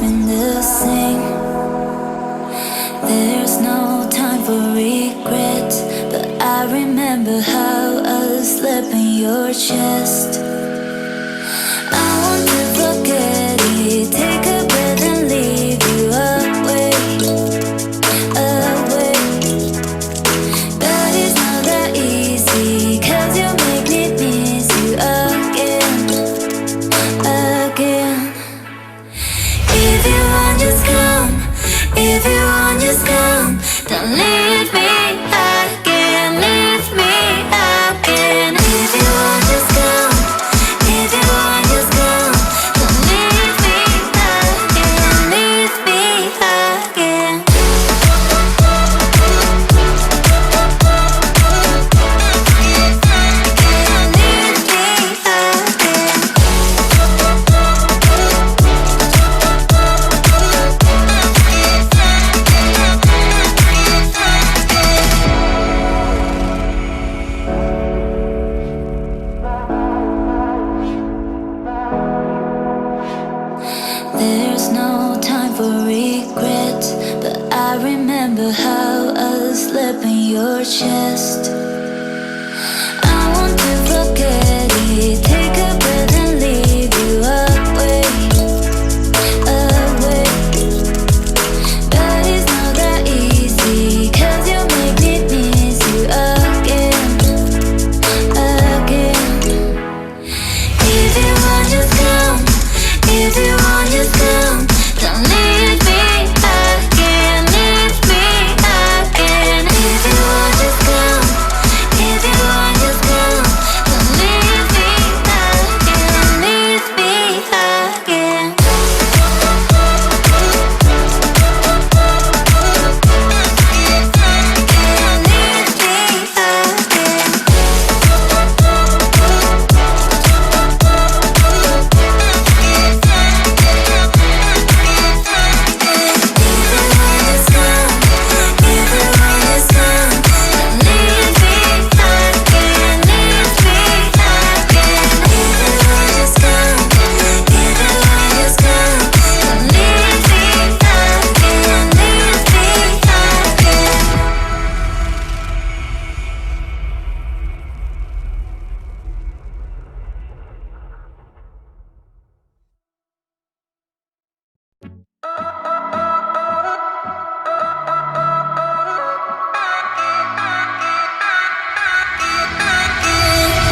been the same. There's no time for regret, but I remember how I slept in your chest. I want to forget it, take a breath and leave you away, away. But it's not that easy, 'cause you make me miss you again, again. If you want, just come. If you want, just come. Don't leave me again, leave me again. If you want, just come. If you want, just come. Don't leave me again, leave me again. There's no time for regret, but I remember how I slept in your chest. I want to forget it, take a breath and leave you away, away. But it's not that easy, 'cause you make me miss you again, again. If you want, just come. If you want, just come. Don't leave me again, leave me again. If you want, just come. If you want, just come. Don't leave me again, leave me again.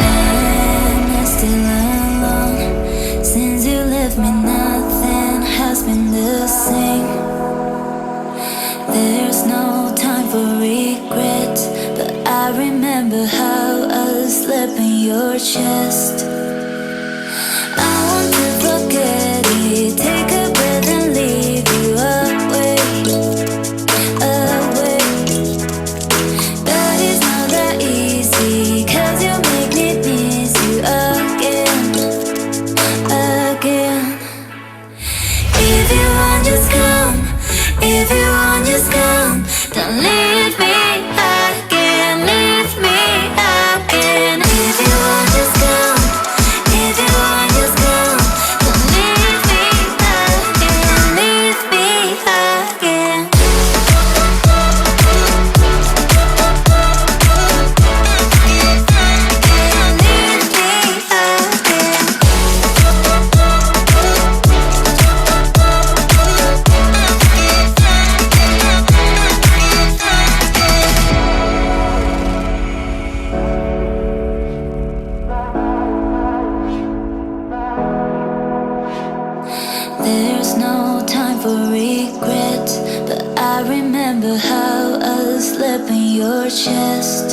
And I'm still alone. Since you left me, nothing has been the same. There's no time for regret, but I remember how I slept in your chest. I want to forget it, take a breath and leave you away, away. But it's not that easy, 'cause you make me miss you again, again. If you want, just come. If you want, just come. Don't leave me again, leave me again. If you want, just come. If you want, just come. Don't leave me again, leave me again. There's no time for regret, but I remember how I slept in your chest.